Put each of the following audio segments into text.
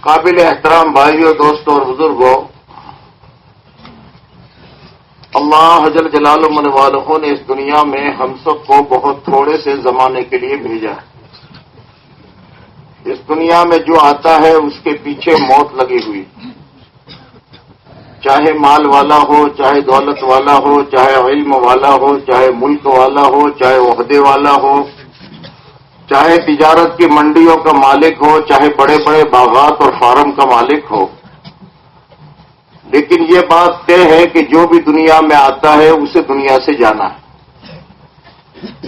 قابل احترام بھائیوں، دوستوں اور بزرگوں، اللہ جل جلالہ من والہ نے اس دنیا میں ہم سب کو بہت تھوڑے سے زمانے کے لیے بھیجا ہے۔ اس دنیا میں جو آتا ہے اس کے پیچھے موت لگی ہوئی، چاہے مال والا ہو، چاہے دولت والا ہو، چاہے علم والا ہو، چاہے ملک والا ہو، چاہے عہدے والا ہو، چاہے تجارت کی منڈیوں کا مالک ہو، چاہے بڑے بڑے باغات اور فارم کا مالک ہو، لیکن یہ بات طے ہے کہ جو بھی دنیا میں آتا ہے اسے دنیا سے جانا ہے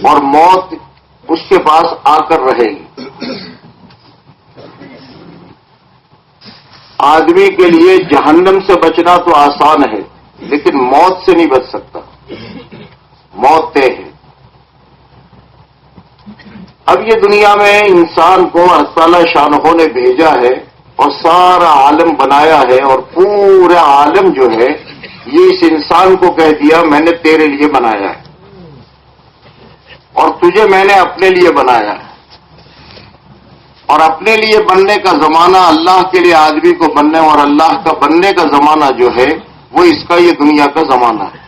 اور موت اس کے پاس آ کر رہے گی۔ آدمی کے لیے جہنم سے بچنا تو آسان ہے، لیکن موت سے نہیں بچ سکتا، موت طے ہے۔ اب یہ دنیا میں انسان کو اللہ تعالی شانہ نے بھیجا ہے اور سارا عالم بنایا ہے، اور پورا عالم جو ہے یہ اس انسان کو کہہ دیا میں نے تیرے لیے بنایا ہے اور تجھے میں نے اپنے لیے بنایا ہے، اور اپنے لیے بننے کا زمانہ اللہ کے لیے آدمی کو بننے اور اللہ کا بننے کا زمانہ جو ہے وہ اس کا یہ دنیا کا زمانہ ہے۔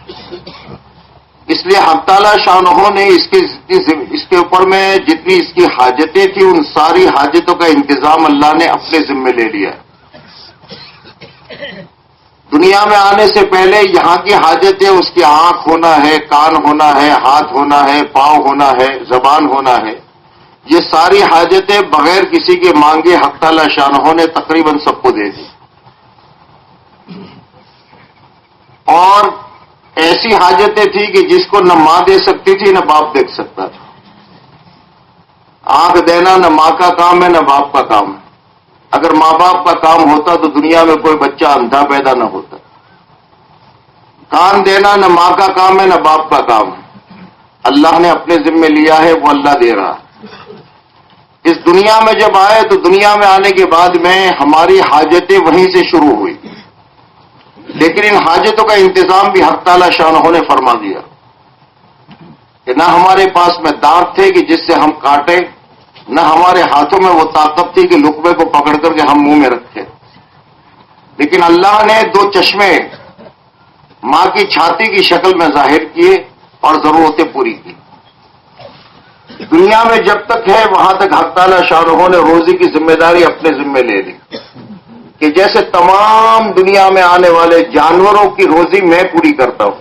اس لیے حق تعالی شانہ نے اس کے اوپر میں جتنی اس کی حاجتیں تھیں ان ساری حاجتوں کا انتظام اللہ نے اپنے ذمے لے لیا۔ دنیا میں آنے سے پہلے یہاں کی حاجتیں اس کی آنکھ ہونا ہے، کان ہونا ہے، ہاتھ ہونا ہے، پاؤں ہونا ہے، زبان ہونا ہے، یہ ساری حاجتیں بغیر کسی کے مانگے حق تعالی شانہ نے تقریباً سب کو دے دی، اور ایسی حاجتیں تھیں کہ جس کو نہ ماں دے سکتی تھی نہ باپ دیکھ سکتا تھا۔ آنکھ دینا نہ ماں کا کام ہے نہ باپ کا کام ہے۔ اگر ماں باپ کا کام ہوتا تو دنیا میں کوئی بچہ اندھا پیدا نہ ہوتا۔ کان دینا نہ ماں کا کام ہے نہ باپ کا کام ہے، اللہ نے اپنے ذمے لیا ہے، وہ اللہ دے رہا ہے۔ اس دنیا میں جب آئے تو دنیا میں آنے کے بعد میں ہماری حاجتیں وہیں سے شروع ہوئی، لیکن ان حاجتوں کا انتظام بھی حق تعالی شانہ نے فرما دیا کہ نہ ہمارے پاس میں دانت تھے کہ جس سے ہم کاٹیں، نہ ہمارے ہاتھوں میں وہ طاقت تھی کہ لقمے کو پکڑ کر کے ہم منہ میں رکھیں، لیکن اللہ نے دو چشمے ماں کی چھاتی کی شکل میں ظاہر کیے اور ضرورتیں پوری کی۔ دنیا میں جب تک ہے وہاں تک حق تعالی شانہ نے روزی کی ذمہ داری اپنے ذمے لے لی کہ جیسے تمام دنیا میں آنے والے جانوروں کی روزی میں پوری کرتا ہوں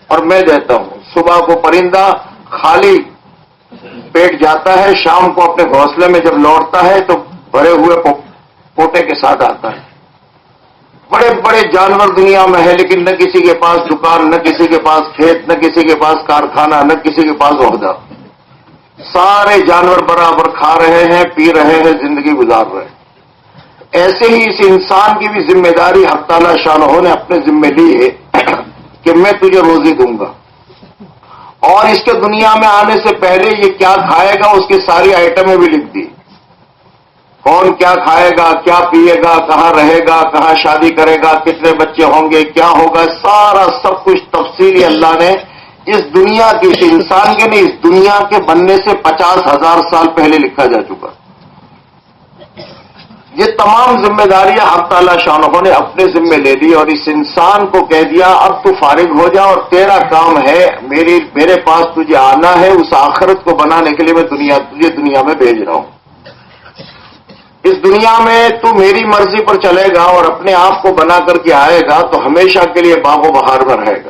اور میں دیتا ہوں۔ صبح کو پرندہ خالی پیٹ جاتا ہے، شام کو اپنے گھونسلے میں جب لوٹتا ہے تو بھرے ہوئے پوٹے کے ساتھ آتا ہے۔ بڑے بڑے جانور دنیا میں ہے، لیکن نہ کسی کے پاس دکان، نہ کسی کے پاس کھیت، نہ کسی کے پاس کارخانہ، نہ کسی کے پاس عہدہ۔ سارے جانور برابر کھا رہے ہیں، پی رہے ہیں، زندگی گزار رہے ہیں۔ ایسے ہی اس انسان کی بھی ذمہ داری حق تعالی شانہ نے اپنے ذمے لی ہے کہ میں تجھے روزی دوں گا، اور اس کے دنیا میں آنے سے پہلے یہ کیا کھائے گا اس کی ساری آئٹمیں بھی لکھ دی، کون کیا کھائے گا، کیا پیے گا، کہاں رہے گا، کہاں شادی کرے گا، کتنے بچے ہوں گے، کیا ہوگا، سارا سب کچھ تفصیلی اللہ نے اس دنیا کے، اس انسان کے نہیں، اس دنیا کے بننے سے 50,000 سال پہلے لکھا جا چکا۔ یہ تمام ذمہ داریاں حق تعالی شانہ نے اپنے ذمے لے لی اور اس انسان کو کہہ دیا اب تو فارغ ہو جا اور تیرا کام ہے میرے پاس تجھے آنا ہے، اس آخرت کو بنانے کے لیے میں تجھے دنیا میں بھیج رہا ہوں۔ اس دنیا میں تو میری مرضی پر چلے گا اور اپنے آپ کو بنا کر کے آئے گا تو ہمیشہ کے لیے باغ و بہار میں رہے گا۔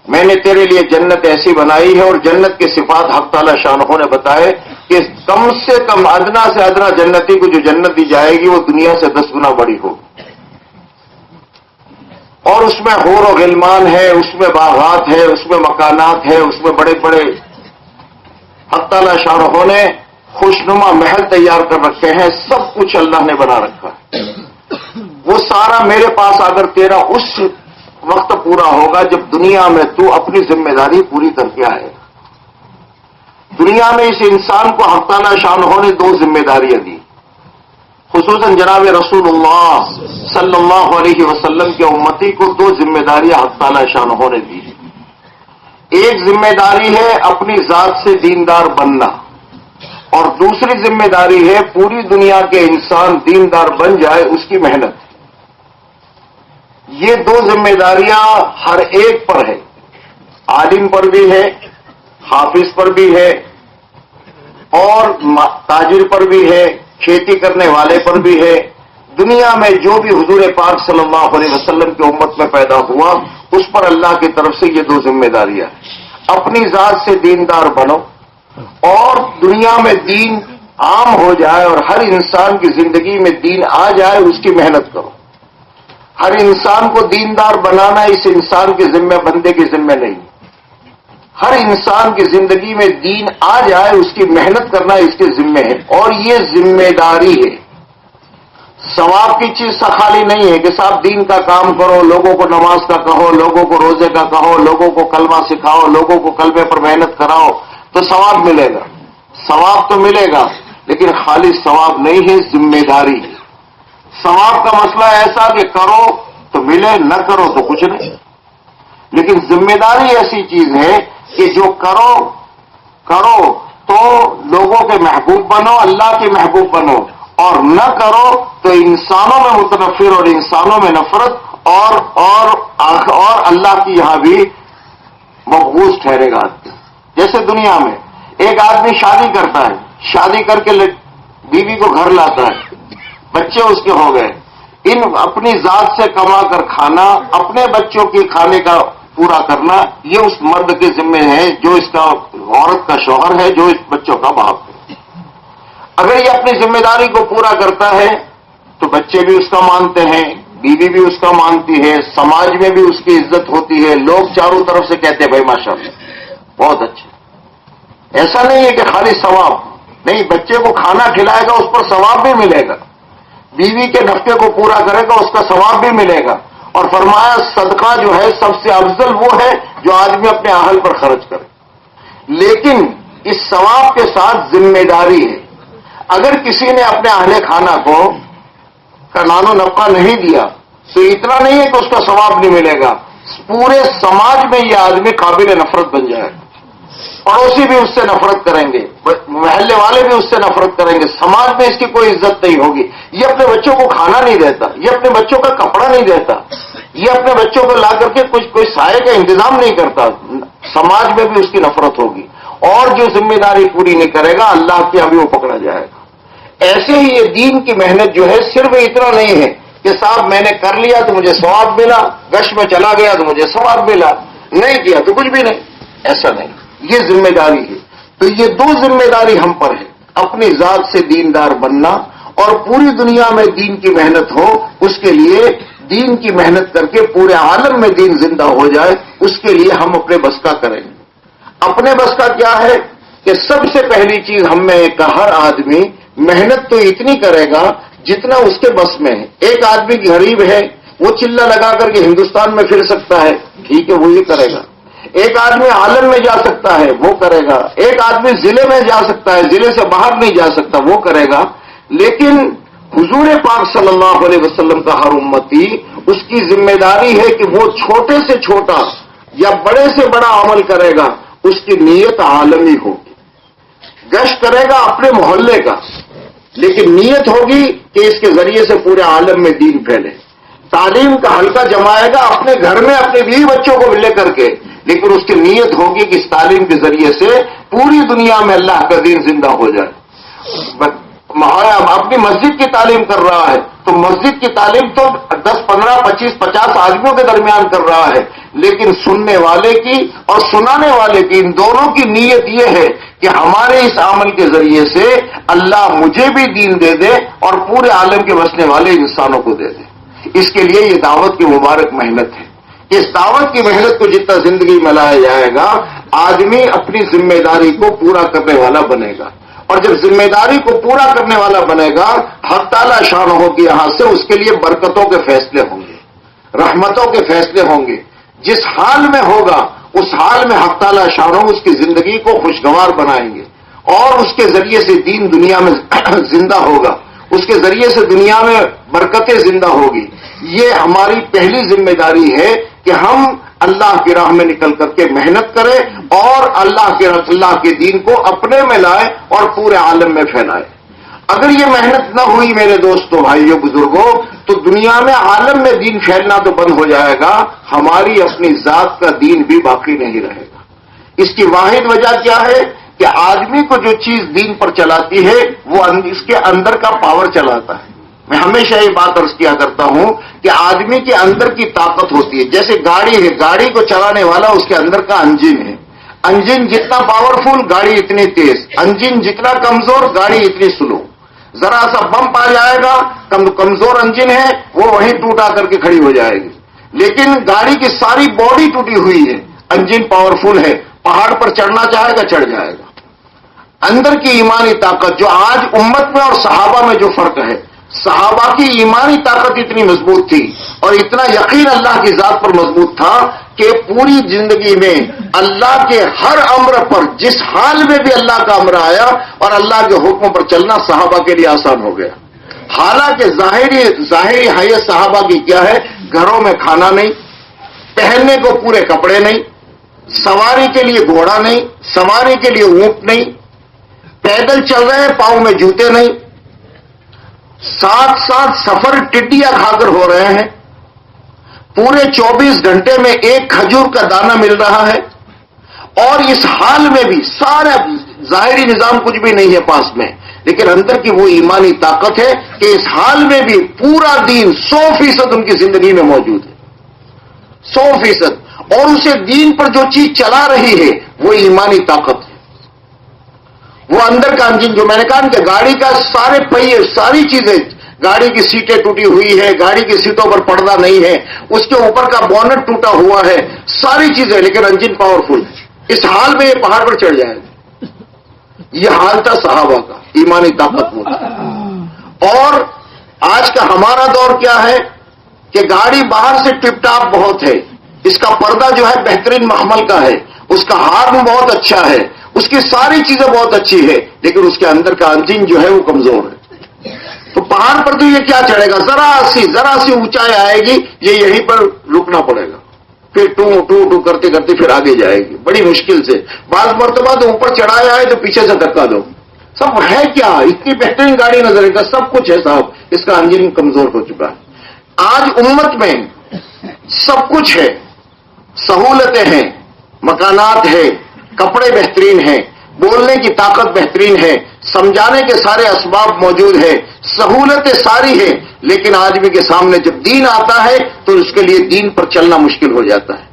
میں نے تیرے لیے جنت ایسی بنائی ہے، اور جنت کے صفات حق تعالی شانہ نے بتائے کہ کم سے کم ادنا سے ادنا جنتی کو جو جنت دی جائے گی وہ دنیا سے 10 گنا بڑی ہوگی، اور اس میں حور و غلمان ہے، اس میں باغات ہے، اس میں مکانات ہے، اس میں بڑے بڑے حق تعالی شانہ نے خوشنما محل تیار کر رکھے ہیں، سب کچھ اللہ نے بنا رکھا ہے۔ وہ سارا میرے پاس اگر تیرا اس وقت پورا ہوگا جب دنیا میں تو اپنی ذمہ داری پوری کر کے آئے گا۔ دنیا میں اس انسان کو حق تعالی شانہ نے 2 ذمہ داریاں دی، خصوصاً جناب رسول اللہ صلی اللہ علیہ وسلم کے امتی کو 2 ذمہ داریاں حق تعالی شانہ نے دی۔ ایک ذمہ داری ہے اپنی ذات سے دیندار بننا، اور دوسری ذمہ داری ہے پوری دنیا کے انسان دیندار بن جائے، اس کی محنت۔ یہ دو ذمہ داریاں ہر ایک پر ہے، عالم پر بھی ہے، حافظ پر بھی ہے، اور تاجر پر بھی ہے، کھیتی کرنے والے پر بھی ہے۔ دنیا میں جو بھی حضور پاک صلی اللہ علیہ وسلم کی امت میں پیدا ہوا، اس پر اللہ کی طرف سے یہ دو ذمہ داریاں ہیں۔ اپنی ذات سے دیندار بنو، اور دنیا میں دین عام ہو جائے اور ہر انسان کی زندگی میں دین آ جائے، اس کی محنت کرو۔ ہر انسان کو دیندار بنانا اس انسان کے ذمہ، بندے کے ذمہ نہیں۔ ہر انسان کی زندگی میں دین آ جائے، اس کی محنت کرنا اس کے ذمہ ہے، اور یہ ذمہ داری ہے۔ ثواب کی چیز سے خالی نہیں ہے کہ صاحب دین کا کام کرو، لوگوں کو نماز کا کہو، لوگوں کو روزے کا کہو، لوگوں کو کلمہ سکھاؤ، لوگوں کو کلمے پر محنت کراؤ تو ثواب ملے گا۔ ثواب تو ملے گا، لیکن خالی ثواب نہیں ہے، ذمہ داری ہے۔ ثواب کا مسئلہ ایسا کہ کرو تو ملے، نہ کرو تو کچھ نہیں۔ لیکن ذمہ داری ایسی چیز ہے کہ جو کرو تو لوگوں کے محبوب بنو، اللہ کے محبوب بنو، اور نہ کرو تو انسانوں میں متنفر اور انسانوں میں نفرت اور اللہ کی یہاں بھی مقبوض ٹھہرے گا۔ جیسے دنیا میں ایک آدمی شادی کرتا ہے، شادی کر کے بیوی کو گھر لاتا ہے، بچے اس کے ہو گئے، اپنی ذات سے کما کر کھانا، اپنے بچوں کی کھانے کا پورا کرنا، یہ اس مرد کے ذمہ ہے جو اس کا عورت کا شوہر ہے، جو اس بچوں کا باپ ہے۔ اگر یہ اپنی ذمہ داری کو پورا کرتا ہے تو بچے بھی اس کا مانتے ہیں، بیوی بھی اس کا مانتی ہے، سماج میں بھی اس کی عزت ہوتی ہے، لوگ چاروں طرف سے کہتے ہیں بھائی ماشاءاللہ بہت اچھا۔ ایسا نہیں ہے کہ خالی ثواب نہیں، بچے کو کھانا کھلائے گا اس پر ثواب بھی ملے گا، بیوی کے نفقے کو پورا کرے گا اس کا ثواب بھی ملے گا، اور فرمایا صدقہ جو ہے سب سے افضل وہ ہے جو آدمی اپنے اہل پر خرچ کرے۔ لیکن اس ثواب کے ساتھ ذمہ داری ہے۔ اگر کسی نے اپنے اہل خانہ کو نان و نفقہ نہیں دیا تو اتنا نہیں ہے کہ اس کا ثواب نہیں ملے گا، پورے سماج میں یہ آدمی قابل نفرت بن جائے گا، پڑوسی بھی اس سے نفرت کریں گے، محلے والے بھی اس سے نفرت کریں گے، سماج میں اس کی کوئی عزت نہیں ہوگی۔ یہ اپنے بچوں کو کھانا نہیں دیتا، یہ اپنے بچوں کا کپڑا نہیں دیتا، یہ اپنے بچوں کو لا کر کے کوئی سائے کا انتظام نہیں کرتا، سماج میں بھی اس کی نفرت ہوگی، اور جو ذمہ داری پوری نہیں کرے گا اللہ کی ابھی وہ پکڑا جائے گا۔ ایسے ہی یہ دین کی محنت جو ہے صرف اتنا نہیں ہے کہ صاحب میں نے کر لیا تو مجھے ثواب ملا، گشت میں چلا گیا تو مجھے ثواب ملا، نہیں کیا تو کچھ بھی نہیں، ایسا نہیں، یہ ذمہ داری ہے۔ تو یہ دو ذمہ داری ہم پر ہے، اپنی ذات سے دیندار بننا اور پوری دنیا میں دین کی محنت ہو، اس کے لیے دین کی محنت کر کے پورے عالم میں دین زندہ ہو جائے، اس کے لیے ہم اپنے بس کا کریں گے۔ اپنے بس کا کیا ہے کہ سب سے پہلی چیز ہم میں کہ ہر آدمی محنت تو اتنی کرے گا جتنا اس کے بس میں ہے۔ ایک آدمی غریب ہے، وہ چلہ لگا کر کے ہندوستان میں پھر سکتا ہے، ٹھیک ہے وہ یہ کرے گا۔ ایک آدمی عالم میں جا سکتا ہے، وہ کرے گا۔ ایک آدمی ضلع میں جا سکتا ہے، ضلع سے باہر نہیں جا سکتا، وہ کرے گا۔ لیکن حضور پاک صلی اللہ علیہ وسلم کا ہر امتی، اس کی ذمہ داری ہے کہ وہ چھوٹے سے چھوٹا یا بڑے سے بڑا عمل کرے گا، اس کی نیت عالمی ہوگی۔ گشت کرے گا اپنے محلے کا، لیکن نیت ہوگی کہ اس کے ذریعے سے پورے عالم میں دین پھیلے۔ تعلیم کا حلقہ جمائے گا اپنے گھر میں اپنے بیوی بچوں کو لے کر کے، لیکن اس کی نیت ہوگی کہ اس تعلیم کے ذریعے سے پوری دنیا میں اللہ کا دین زندہ ہو جائے۔ اپنی مسجد کی تعلیم کر رہا ہے تو مسجد کی تعلیم تو 10, 15, 25, 50 آدمیوں کے درمیان کر رہا ہے، لیکن سننے والے کی اور سنانے والے کی، ان دونوں کی نیت یہ ہے کہ ہمارے اس عمل کے ذریعے سے اللہ مجھے بھی دین دے دے اور پورے عالم کے بسنے والے انسانوں کو دے دے۔ اس کے لیے یہ دعوت کی مبارک محنت ہے۔ اس دعوت کی محنت کو جتنا زندگی میں لایا جائے گا، آدمی اپنی ذمہ داری کو پورا کرنے والا بنے گا، اور جب ذمہ داری کو پورا کرنے والا بنے گا، حق تعالی شانہ کی یہاں سے اس کے لیے برکتوں کے فیصلے ہوں گے، رحمتوں کے فیصلے ہوں گے۔ جس حال میں ہوگا اس حال میں حق تعالی شانہ اس کی زندگی کو خوشگوار بنائیں گے، اور اس کے ذریعے سے دین دنیا میں زندہ ہوگا، اس کے ذریعے سے دنیا میں برکتیں زندہ ہوگی۔ یہ ہماری پہلی ذمہ داری ہے کہ ہم اللہ کی راہ میں نکل کر کے محنت کرے اور اللہ کے دین کو اپنے میں لائے اور پورے عالم میں پھیلائے۔ اگر یہ محنت نہ ہوئی میرے دوستوں، بھائیوں، بزرگوں، تو دنیا میں عالم میں دین پھیلنا تو بند ہو جائے گا، ہماری اپنی ذات کا دین بھی باقی نہیں رہے گا۔ اس کی واحد وجہ کیا ہے کہ آدمی کو جو چیز دین پر چلاتی ہے وہ اس کے اندر کا پاور چلاتا ہے۔ میں ہمیشہ یہ بات عرض کیا کرتا ہوں کہ آدمی کے اندر کی طاقت ہوتی ہے، جیسے گاڑی ہے، گاڑی کو چلانے والا اس کے اندر کا انجن ہے۔ انجن جتنا پاورفل گاڑی اتنی تیز، انجن جتنا کمزور گاڑی اتنی سلو۔ ذرا سا بمپ آ جائے گا، کمزور انجن ہے وہ وہیں ٹوٹا کر کے کھڑی ہو جائے گی، لیکن گاڑی کی ساری باڈی ٹوٹی ہوئی ہے، انجن پاورفل ہے، پہاڑ پر چڑھنا چاہے گا چڑھ جائے گا۔ اندر کی ایمانی طاقت جو آج امت میں اور صحابہ میں جو فرق ہے، صحابہ کی ایمانی طاقت اتنی مضبوط تھی اور اتنا یقین اللہ کی ذات پر مضبوط تھا کہ پوری زندگی میں اللہ کے ہر امر پر، جس حال میں بھی اللہ کا امر آیا اور اللہ کے حکموں پر چلنا صحابہ کے لیے آسان ہو گیا۔ حالانکہ ظاہری حیثیت صحابہ کی کیا ہے، گھروں میں کھانا نہیں، پہننے کو پورے کپڑے نہیں، سواری کے لیے گھوڑا نہیں، سواری کے لیے اونٹ نہیں، پیدل چل رہے ہیں، پاؤں میں جوتے نہیں، ساتھ ساتھ سفر ٹڈیاں کھا کر ہو رہے ہیں، پورے 24 گھنٹے میں ایک کھجور کا دانہ مل رہا ہے، اور اس حال میں بھی سارا ظاہری نظام کچھ بھی نہیں ہے پاس میں، لیکن اندر کی وہ ایمانی طاقت ہے کہ اس حال میں بھی پورا دین 100% ان کی زندگی میں موجود ہے، 100%، اور اسے دین پر جو چیز چلا رہی ہے وہ ایمانی طاقت ہے، وہ اندر کا انجن۔ جو میں نے کہا کہ گاڑی کا سارے پہیے، ساری چیزیں، گاڑی کی سیٹیں ٹوٹی ہوئی ہے، گاڑی کی سیٹوں پر پردہ نہیں ہے، اس کے اوپر کا بونٹ ٹوٹا ہوا ہے، ساری چیزیں، لیکن انجن پاورفل ہے، اس حال میں یہ پہاڑ پر چڑھ جائے گا۔ یہ حال تھا صحابہ کا، ایمانی طاقت وہ تھی۔ اور آج کا ہمارا دور کیا ہے کہ گاڑی باہر سے ٹپ ٹاپ بہت ہے، اس کا پردہ جو ہے بہترین محمل کا ہے، اس کا ہارن بہت اچھا ہے، اس کی ساری چیزیں بہت اچھی ہے، لیکن اس کے اندر کا انجن جو ہے وہ کمزور ہے۔ تو پہاڑ پر تو یہ کیا چڑھے گا، ذرا سی اونچائی آئے گی، یہ یہیں پر رکنا پڑے گا، پھر ٹو کرتے کرتے پھر آگے جائے گی بڑی مشکل سے۔ بعض مرتبہ تو اوپر چڑھایا ہے تو پیچھے سے دھکا دو، سب ہے کیا، اتنی بہترین گاڑی نظر ہے، سب کچھ ہے صاحب، اس کا انجن کمزور ہو چکا ہے۔ آج امت میں سب کچھ ہے، سہولتیں ہیں، مکانات ہیں، کپڑے بہترین ہیں، بولنے کی طاقت بہترین ہے، سمجھانے کے سارے اسباب موجود ہیں، سہولتیں ساری ہیں، لیکن آدمی کے سامنے جب دین آتا ہے تو اس کے لیے دین پر چلنا مشکل ہو جاتا ہے۔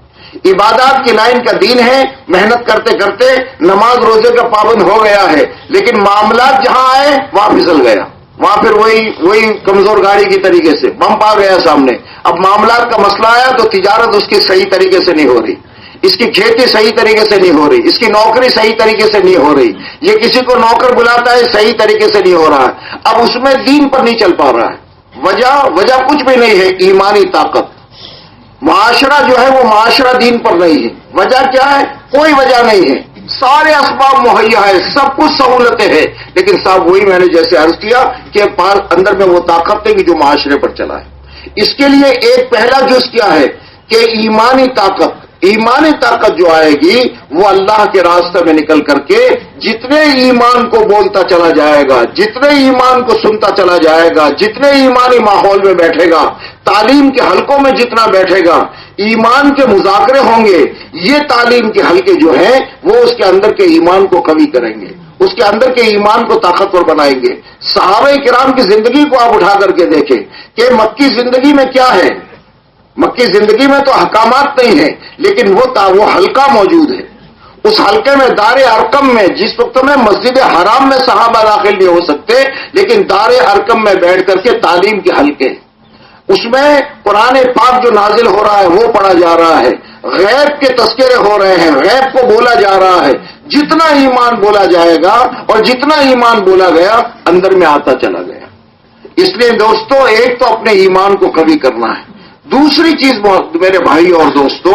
عبادات کی لائن کا دین ہے، محنت کرتے کرتے نماز روزے کا پابند ہو گیا ہے، لیکن معاملات جہاں آئے وہاں پھسل گیا، وہاں پھر وہی کمزور گاڑی کی طریقے سے بمپ آ گیا سامنے۔ اب معاملات کا مسئلہ آیا تو تجارت اس کی صحیح طریقے سے نہیں ہو رہی، اس کی کھیتی صحیح طریقے سے نہیں ہو رہی، اس کی نوکری صحیح طریقے سے نہیں ہو رہی، یہ کسی کو نوکر بلاتا ہے صحیح طریقے سے نہیں ہو رہا ہے، اب اس میں دین پر نہیں چل پا رہا ہے۔ وجہ کچھ بھی نہیں ہے، ایمانی طاقت۔ معاشرہ جو ہے وہ معاشرہ دین پر نہیں ہے۔ وجہ کیا ہے؟ کوئی وجہ نہیں ہے، سارے اسباب مہیا ہے، سب کچھ سہولتیں ہیں، لیکن صاحب وہی میں نے جیسے عرض کیا کہ اندر میں وہ طاقت ہے کہ جو معاشرے پر چلا ہے۔ اس کے لیے ایک پہلا جز کیا ہے کہ ایمانی طاقت جو آئے گی وہ اللہ کے راستے میں نکل کر کے جتنے ایمان کو بولتا چلا جائے گا، جتنے ایمان کو سنتا چلا جائے گا، جتنے ایمانی ماحول میں بیٹھے گا، تعلیم کے حلقوں میں جتنا بیٹھے گا، ایمان کے مذاکرے ہوں گے، یہ تعلیم کے حلقے جو ہیں وہ اس کے اندر کے ایمان کو قوی کریں گے، اس کے اندر کے ایمان کو طاقتور بنائیں گے۔ صحابہ کرام کی زندگی کو آپ اٹھا کر کے دیکھیں کہ مکی زندگی میں کیا ہے۔ مکی زندگی میں تو احکامات نہیں ہیں، لیکن وہ حلقہ موجود ہے، اس حلقے میں دار ارقم میں، جس وقت میں مسجد حرام میں صحابہ داخل نہیں ہو سکتے، لیکن دار ارقم میں بیٹھ کر کے تعلیم کے حلقے، اس میں قرآن پاک جو نازل ہو رہا ہے وہ پڑھا جا رہا ہے، غیب کے تذکرے ہو رہے ہیں، غیب کو بولا جا رہا ہے، جتنا ایمان بولا جائے گا اور جتنا ایمان بولا گیا اندر میں آتا چلا گیا۔ اس لیے دوستو، ایک تو اپنے ایمان کو قوی کرنا ہے، دوسری چیز میرے بھائی اور دوستو،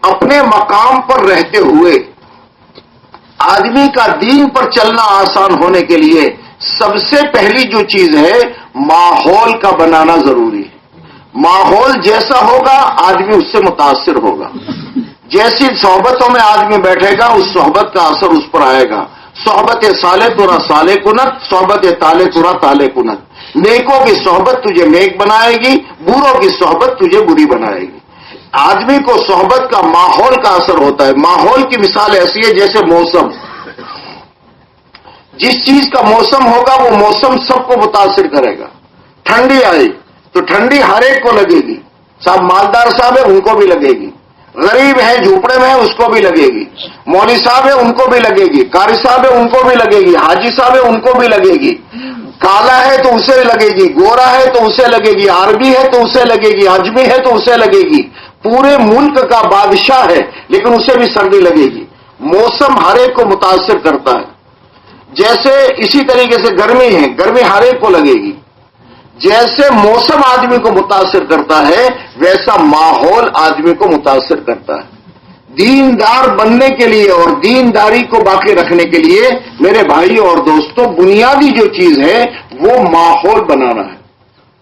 اپنے مقام پر رہتے ہوئے آدمی کا دین پر چلنا آسان ہونے کے لیے سب سے پہلی جو چیز ہے ماحول کا بنانا ضروری ہے۔ ماحول جیسا ہوگا آدمی اس سے متاثر ہوگا۔ جیسی صحبتوں میں آدمی بیٹھے گا اس صحبت کا اثر اس پر آئے گا. صحبت صالح ترا صالح کنت، صحبت طالح ترا طالح کنت. نیکوں کی صحبت تجھے نیک بنائے گی، بروں کی صحبت تجھے بری بنائے گی. آدمی کو صحبت کا ماحول کا اثر ہوتا ہے. ماحول کی مثال ایسی ہے جیسے موسم. جس چیز کا موسم ہوگا وہ موسم سب کو متاثر کرے گا. ٹھنڈی آئی تو ٹھنڈی ہر ایک کو لگے گی. صاحب مالدار صاحب ہے ان کو بھی لگے گی، غریب ہے جھوپڑے میں ہے اس کو بھی لگے گی، مولوی صاحب ہے ان کو بھی لگے گی، قاری صاحب ہے ان کو بھی لگے گی، حاجی صاحب ہے ان کو بھی لگے گی. کالا ہے تو اسے لگے گی، گورا ہے تو اسے لگے گی، عربی ہے تو اسے لگے گی، اجمی ہے تو اسے لگے گی. پورے ملک کا بادشاہ ہے لیکن اسے بھی سردی لگے گی. موسم ہر ایک کو متاثر کرتا ہے. جیسے اسی طریقے سے گرمی ہے، گرمی ہر ایک کو لگے گی. جیسے موسم آدمی کو متاثر کرتا ہے ویسا ماحول آدمی کو متاثر کرتا ہے. دیندار بننے کے لیے اور دینداری کو باقی رکھنے کے لیے میرے بھائی اور دوستوں بنیادی جو چیز ہے وہ ماحول بنانا ہے.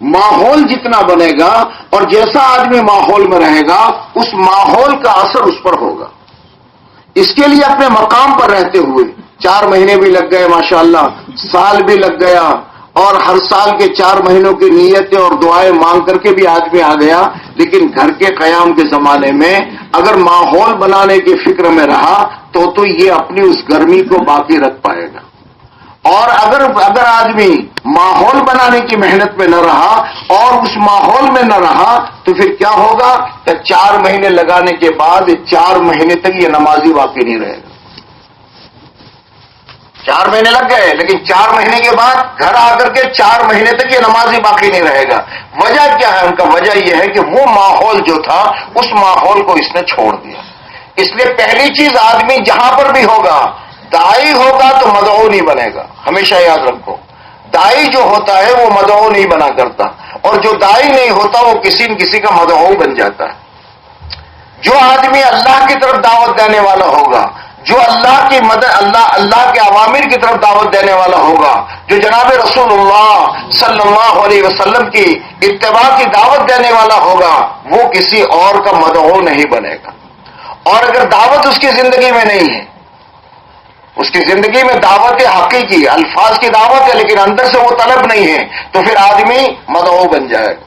ماحول جتنا بنے گا اور جیسا آدمی ماحول میں رہے گا اس ماحول کا اثر اس پر ہوگا. اس کے لیے اپنے مقام پر رہتے ہوئے 4 مہینے بھی لگ گئے ماشاءاللہ، سال بھی لگ گیا، اور ہر سال کے 4 مہینوں کی نیتیں اور دعائیں مانگ کر کے بھی آدمی آ گیا. لیکن گھر کے قیام کے زمانے میں اگر ماحول بنانے کی فکر میں رہا تو یہ اپنی اس گرمی کو باقی رکھ پائے گا. اور اگر آدمی ماحول بنانے کی محنت میں نہ رہا اور اس ماحول میں نہ رہا تو پھر کیا ہوگا کہ 4 مہینے لگانے کے بعد 4 مہینے تک یہ نمازی باقی نہیں رہے گا. 4 مہینے لگ گئے لیکن 4 مہینے کے بعد گھر آ کر کے 4 مہینے تک یہ نمازی باقی نہیں رہے گا. وجہ کیا ہے ان کا؟ وجہ یہ ہے کہ وہ ماحول جو تھا اس ماحول کو اس نے چھوڑ دیا. اس لیے پہلی چیز آدمی جہاں پر بھی ہوگا، داعی ہوگا تو مدعو نہیں بنے گا. ہمیشہ یاد رکھو، داعی جو ہوتا ہے وہ مدعو نہیں بنا کرتا، اور جو داعی نہیں ہوتا وہ کسی نہ کسی کا مدعو بن جاتا ہے. جو آدمی اللہ کی طرف دعوت دینے والا ہوگا، جو اللہ کی مدد اللہ کے اوامر کی طرف دعوت دینے والا ہوگا، جو جناب رسول اللہ صلی اللہ علیہ وسلم کی اتباع کی دعوت دینے والا ہوگا، وہ کسی اور کا مدعو نہیں بنے گا. اور اگر دعوت اس کی زندگی میں نہیں ہے، اس کی زندگی میں دعوت حقیقی الفاظ کی دعوت ہے لیکن اندر سے وہ طلب نہیں ہے تو پھر آدمی مدعو بن جائے گا.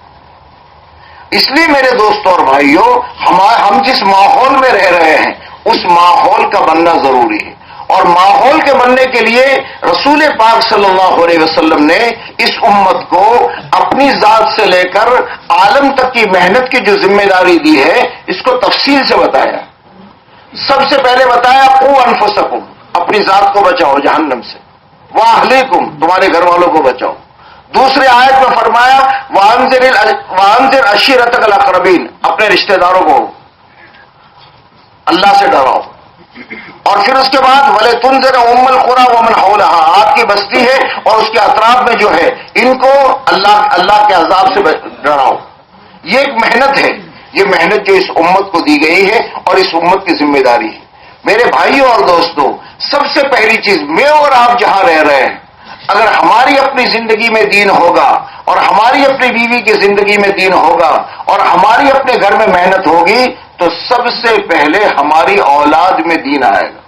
اس لیے میرے دوستوں اور بھائیوں، ہم جس ماحول میں رہ رہے ہیں اس ماحول کا بننا ضروری ہے. اور ماحول کے بننے کے لیے رسول پاک صلی اللہ علیہ وسلم نے اس امت کو اپنی ذات سے لے کر عالم تک کی محنت کی جو ذمہ داری دی ہے اس کو تفصیل سے بتایا. سب سے پہلے بتایا قوا انفسکم، اپنی ذات کو بچاؤ جہنم سے، واہلیکم، تمہارے گھر والوں کو بچاؤ. دوسرے آیت میں فرمایا وانذر عشیرتک الاقربین، اپنے رشتہ داروں کو اللہ سے ڈراؤ. اور پھر اس کے بعد وَلِتُنذِرَ أُمَّ الْقُرَىٰ وَمَنْ حَوْلَهَا، آپ کی بستی ہے اور اس کے اطراف میں جو ہے ان کو اللہ کے عذاب سے ڈراؤ. یہ ایک محنت ہے، یہ محنت جو اس امت کو دی گئی ہے اور اس امت کی ذمہ داری ہے. میرے بھائیوں اور دوستوں، سب سے پہلی چیز، میں اور آپ جہاں رہ رہے ہیں اگر ہماری اپنی زندگی میں دین ہوگا اور ہماری اپنی بیوی کی زندگی میں دین ہوگا اور ہماری اپنے گھر میں محنت ہوگی تو سب سے پہلے ہماری اولاد میں دین آئے گا.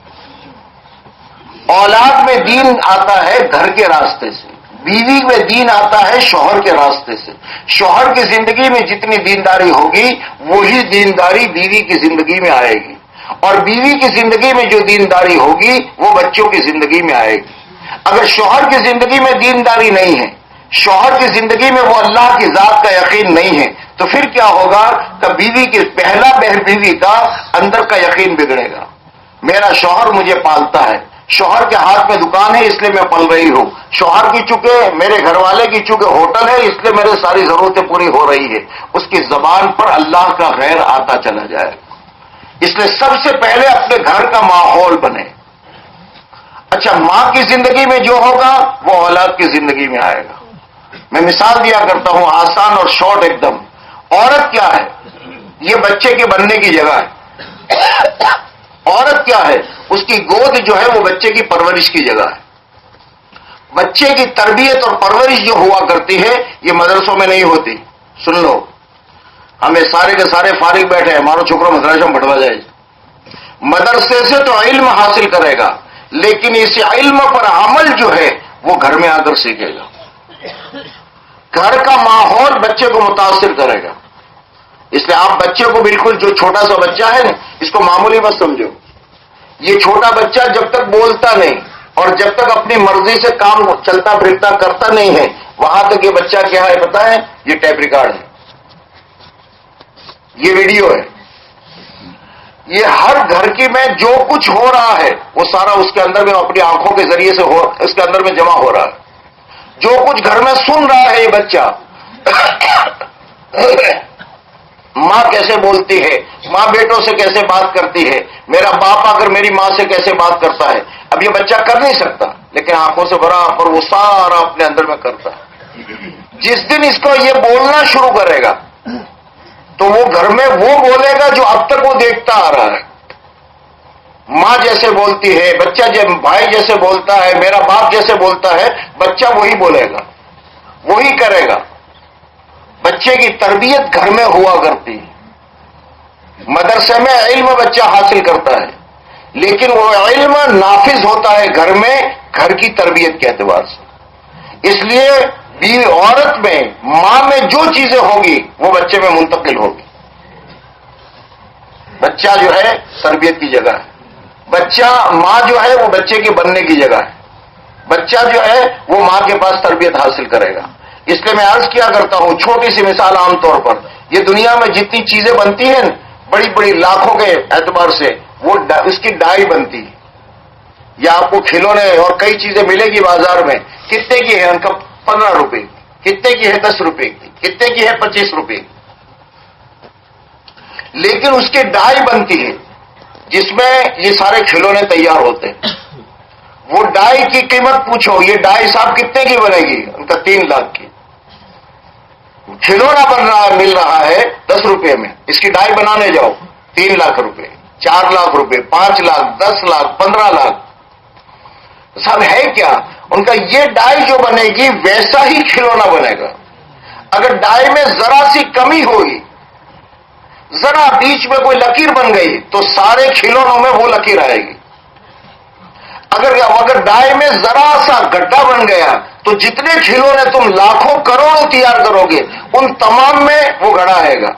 اولاد میں دین آتا ہے گھر کے راستے سے، بیوی میں دین آتا ہے شوہر کے راستے سے. شوہر کی زندگی میں جتنی دینداری ہوگی وہی دینداری بیوی کی زندگی میں آئے گی، اور بیوی کی زندگی میں جو دینداری ہوگی وہ بچوں کی زندگی میں آئے گی. اگر شوہر کی زندگی میں دینداری نہیں ہے، شوہر کی زندگی میں وہ اللہ کی ذات کا یقین نہیں ہے تو پھر کیا ہوگا کہ بیوی کی پہلا بیوی کا اندر کا یقین بگڑے گا. میرا شوہر مجھے پالتا ہے، شوہر کے ہاتھ میں دکان ہے اس لیے میں پل رہی ہوں، شوہر کی چونکہ میرے گھر والے کی چونکہ ہوٹل ہے اس لیے میرے ساری ضرورتیں پوری ہو رہی ہے. اس کی زبان پر اللہ کا غیر آتا چلا جائے. اس لیے سب سے پہلے اپنے گھر کا ماحول بنے. اچھا، ماں کی زندگی میں جو ہوگا وہ اولاد کی زندگی میں آئے گا. میں مثال دیا کرتا ہوں آسان اور شارٹ ایک دم. عورت کیا ہے؟ یہ بچے کے بننے کی جگہ ہے. عورت کیا ہے؟ اس کی گود جو ہے وہ بچے کی پرورش کی جگہ ہے. بچے کی تربیت اور پرورش جو ہوا کرتی ہے یہ مدرسوں میں نہیں ہوتی. سن لو، ہمیں سارے کے سارے فارغ بیٹھے ہیں، ہمارا چھوکرا مدرسہ میں بٹوا جائے. مدرسے سے تو علم حاصل کرے گا، لیکن اس علم پر عمل جو ہے وہ گھر میں آ کر سیکھے گا۔ گھر کا ماحول بچے کو متاثر کرے گا۔ اس لیے آپ بچے کو بالکل، جو چھوٹا سا بچہ ہے نا، اس کو معمولی مت سمجھو۔ یہ چھوٹا بچہ جب تک بولتا نہیں اور جب تک اپنی مرضی سے کام چلتا پھرتا کرتا نہیں ہے، وہاں تک یہ بچہ کیا ہے پتا ہے؟ یہ ٹیپ ریکارڈ ہے، یہ ویڈیو ہے، یہ ہر گھر کی میں جو کچھ ہو رہا ہے وہ سارا اس کے اندر میں اپنی آنکھوں کے ذریعے سے اس کے اندر میں جمع ہو رہا ہے۔ جو کچھ گھر میں سن رہا ہے یہ بچہ، ماں کیسے بولتی ہے، ماں بیٹوں سے کیسے بات کرتی ہے، میرا باپ آ کر میری ماں سے کیسے بات کرتا ہے، اب یہ بچہ کر نہیں سکتا، لیکن آنکھوں سے برابر وہ سارا اپنے اندر میں کرتا ہے۔ جس دن اس کو یہ بولنا شروع کرے گا تو وہ گھر میں وہ بولے گا جو اب تک وہ دیکھتا آ رہا ہے۔ ماں جیسے بولتی ہے، بچہ بھائی جیسے بولتا ہے، میرا باپ جیسے بولتا ہے، بچہ وہی بولے گا، وہی کرے گا۔ بچے کی تربیت گھر میں ہوا کرتی ہے۔ مدرسے میں علم بچہ حاصل کرتا ہے، لیکن وہ علم نافذ ہوتا ہے گھر میں، گھر کی تربیت کے اعتبار سے۔ اس لیے بیوی عورت میں، ماں میں جو چیزیں ہوگی وہ بچے میں منتقل ہوگی۔ بچہ جو ہے تربیت کی جگہ ہے، بچہ ماں جو ہے وہ بچے کے بننے کی جگہ ہے، بچہ جو ہے وہ ماں کے پاس تربیت حاصل کرے گا۔ اس لیے میں عرض کیا کرتا ہوں، چھوٹی سی مثال، عام طور پر یہ دنیا میں جتنی چیزیں بنتی ہیں بڑی بڑی لاکھوں کے اعتبار سے، وہ اس کی ڈائی بنتی ہے، یا آپ کو کھلونے اور کئی چیزیں ملے گی بازار میں، کتنے کی ہے؟ ان کا 15 روپے، کتنے کی ہے 10 روپے کی، کتنے کی ہے 25 روپے کی، لیکن اس کی ڈائی بنتی ہے جس میں یہ سارے کھلونے تیار ہوتے ہیں۔ وہ ڈائی کی قیمت پوچھو، یہ ڈائی صاحب کتنے کی بنے گی؟ ان کا 3 لاکھ کی۔ کھلونا بن رہا ہے، مل رہا ہے 10 روپے میں، اس کی ڈائی بنانے جاؤ 3 لاکھ روپے، 4 لاکھ روپے، 5 لاکھ، 10 لاکھ، 15 لاکھ۔ صاحب ہے کیا؟ ان کا یہ ڈائی جو بنے گی ویسا ہی کھلونا بنے گا۔ اگر ڈائی میں ذرا سی کمی ہوئی، ذرا بیچ میں کوئی لکیر بن گئی تو سارے کھلونوں میں وہ لکیر آئے گی۔ اگر ڈائی میں ذرا سا گڈھا بن گیا تو جتنے کھلونے تم لاکھوں کروڑوں تیار کرو گے ان تمام میں وہ گڑھا آئے گا۔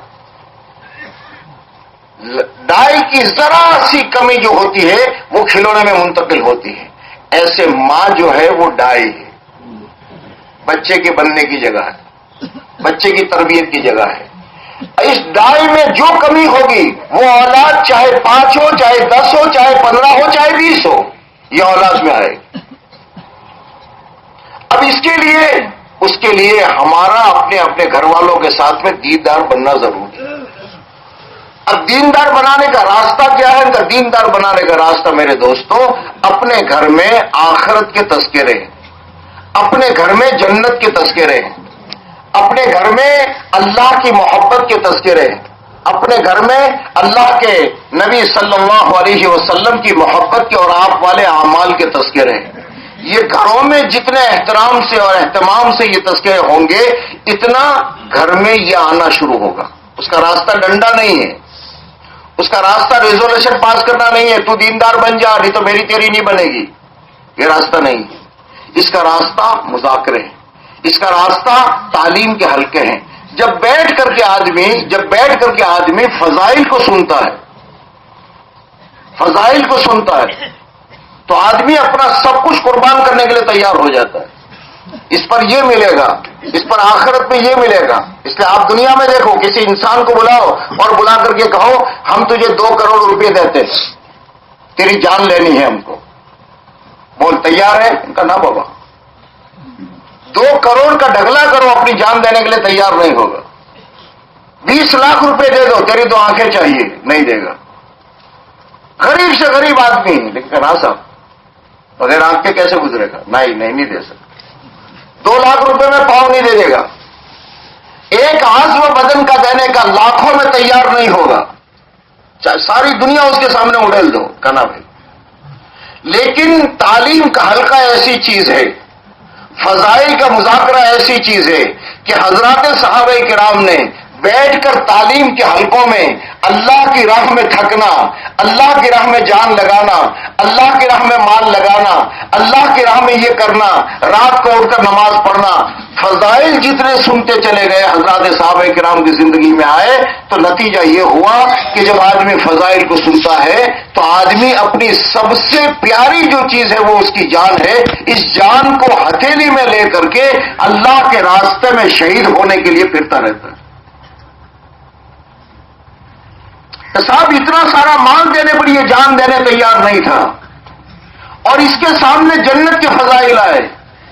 ڈائی کی ذرا سی کمی جو ہوتی ہے وہ کھلونے میں منتقل ہوتی ہے۔ ایسے ماں جو ہے وہ ڈائی ہے، بچے کے بننے کی جگہ ہے، بچے کی تربیت کی جگہ ہے۔ اس ڈائی میں جو کمی ہوگی وہ اولاد چاہے 5 ہو، چاہے 10 ہو، چاہے 15 ہو، چاہے 20 ہو، یہ اولاد میں آئے گی۔ اب اس کے لیے ہمارا اپنے اپنے گھر والوں کے ساتھ میں دیندار بننا ضروری ہے۔ اب دیندار بنانے کا راستہ کیا ہے؟ ان کا دیندار بنانے کا راستہ میرے دوستوں، اپنے گھر میں آخرت کے تذکرے ہیں، اپنے گھر میں جنت کے تذکرے ہیں، اپنے گھر میں اللہ کی محبت کے تذکرے ہیں، اپنے گھر میں اللہ کے نبی صلی اللہ علیہ وسلم کی محبت کے اور آپ والے اعمال کے تذکرے ہیں۔ یہ گھروں میں جتنے احترام سے اور اہتمام سے یہ تذکرے ہوں گے، اتنا گھر میں یہ آنا شروع ہوگا۔ اس کا راستہ ڈنڈا نہیں ہے، اس کا راستہ ریزولوشن پاس کرنا نہیں ہے، تو دیندار بن جا نہیں تو میری تیری نہیں بنے گی، یہ راستہ نہیں ہے۔ اس کا راستہ مذاکرے ہے، اس کا راستہ تعلیم کے حلقے ہیں۔ جب بیٹھ کر کے آدمی فضائل کو سنتا ہے، فضائل کو سنتا ہے تو آدمی اپنا سب کچھ قربان کرنے کے لیے تیار ہو جاتا ہے۔ اس پر یہ ملے گا، اس پر آخرت میں یہ ملے گا۔ اس لیے آپ دنیا میں دیکھو، کسی انسان کو بلاؤ اور بلا کر کے کہو ہم تجھے 2 کروڑ روپے دیتے، تیری جان لینی ہے ہم کو، بول تیار ہے؟ ان کا نہ بابا، 2 کروڑ کا ڈھگلا کرو، اپنی جان دینے کے لیے تیار نہیں ہوگا۔ 20 لاکھ روپے دے دو، تیری 2 آنکھیں چاہیے، نہیں دے گا۔ غریب سے غریب آدمی، لیکن ہاں صاحب بغیر آنکھ کے کیسے گزرے گا؟ نہیں دے سکتا۔ 2 لاکھ روپے میں پاؤں نہیں دے دے گا، ایک عضو بدن کا دینے کا لاکھوں میں تیار نہیں ہوگا، چاہے ساری دنیا اس کے سامنے اڑیل دو، کہنا بھائی۔ لیکن تعلیم کا حلقہ ایسی چیز ہے، فضائل کا مذاکرہ ایسی چیز ہے کہ حضرات صحابہ کرام نے بیٹھ کر تعلیم کے حلقوں میں اللہ کی راہ میں تھکنا، اللہ کی راہ میں جان لگانا، اللہ کی راہ میں مال لگانا، اللہ کی راہ میں یہ کرنا، رات کو اٹھ کر نماز پڑھنا، فضائل جتنے سنتے چلے گئے حضرات صحابہ کرام کی زندگی میں آئے، تو نتیجہ یہ ہوا کہ جب آدمی فضائل کو سنتا ہے تو آدمی اپنی سب سے پیاری جو چیز ہے وہ اس کی جان ہے، اس جان کو ہتھیلی میں لے کر کے اللہ کے راستے میں شہید ہونے کے لیے پھرتا رہتا ہے۔ صاحب اتنا سارا مال دینے پر یہ جان دینے تیار نہیں تھا، اور اس کے سامنے جنت کے فضائل آئے،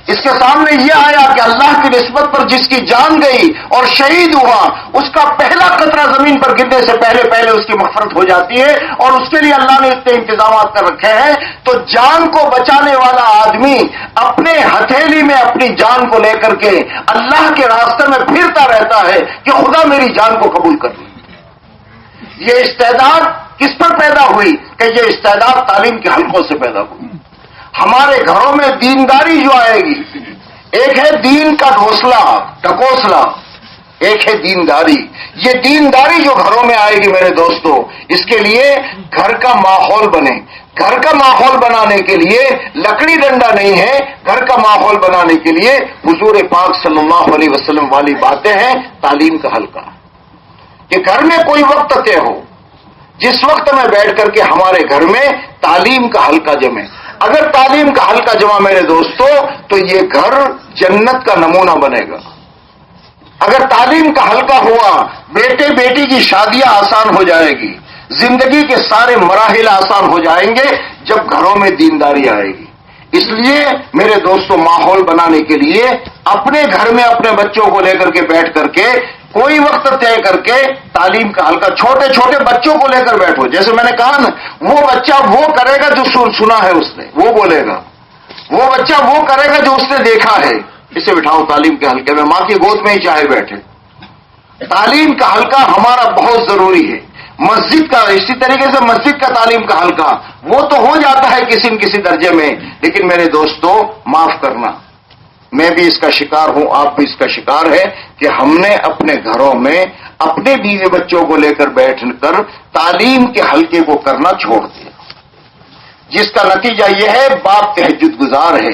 اس کے سامنے یہ آیا کہ اللہ کی نسبت پر جس کی جان گئی اور شہید ہوا، اس کا پہلا قطرہ زمین پر گرنے سے پہلے اس کی مغفرت ہو جاتی ہے، اور اس کے لیے اللہ نے اتنے انتظامات کر رکھے ہیں۔ تو جان کو بچانے والا آدمی اپنے ہتھیلی میں اپنی جان کو لے کر کے اللہ کے راستے میں پھرتا رہتا ہے کہ خدا میری جان کو قبول کر لے۔ یہ استعداد کس پر پیدا ہوئی؟ کہ یہ استعداد تعلیم کے حلقوں سے پیدا ہوئی۔ ہمارے گھروں میں دینداری جو آئے گی، ایک ہے دین کا ڈھکوسلا، ایک ہے دینداری۔ یہ دینداری جو گھروں میں آئے گی میرے دوستو، اس کے لیے گھر کا ماحول بنے۔ گھر کا ماحول بنانے کے لیے لکڑی ڈنڈا نہیں ہے، گھر کا ماحول بنانے کے لیے حضور پاک صلی اللہ علیہ وسلم والی باتیں ہیں، تعلیم کا حلقہ۔ کہ گھر میں کوئی وقت طے ہو جس وقت میں بیٹھ کر کے ہمارے گھر میں تعلیم کا حلقہ جمے۔ اگر تعلیم کا حلقہ جمع میرے دوستو تو یہ گھر جنت کا نمونہ بنے گا۔ اگر تعلیم کا حلقہ ہوا، بیٹے بیٹی کی شادیاں آسان ہو جائے گی، زندگی کے سارے مراحل آسان ہو جائیں گے جب گھروں میں دینداری آئے گی۔ اس لیے میرے دوستو ماحول بنانے کے لیے اپنے گھر میں اپنے بچوں کو لے کر کے بیٹھ کر کے کوئی وقت طے کر کے تعلیم کا حلقہ، چھوٹے چھوٹے بچوں کو لے کر بیٹھو۔ جیسے میں نے کہا نا، وہ بچہ وہ کرے گا جو سنا ہے اس نے، وہ بولے گا۔ وہ بچہ وہ کرے گا جو اس نے دیکھا ہے۔ اسے بٹھاؤ تعلیم کے حلقے میں، ماں کی گود میں ہی چاہے بیٹھے۔ تعلیم کا حلقہ ہمارا بہت ضروری ہے۔ مسجد کا، اسی طریقے سے مسجد کا تعلیم کا حلقہ وہ تو ہو جاتا ہے کسی نہ کسی درجے میں، لیکن میرے دوستو معاف کرنا، میں بھی اس کا شکار ہوں، آپ بھی اس کا شکار ہے کہ ہم نے اپنے گھروں میں اپنے بیوی بچوں کو لے کر بیٹھ کر تعلیم کے حلقے کو کرنا چھوڑ دیا، جس کا نتیجہ یہ ہے باپ تہجد گزار ہے،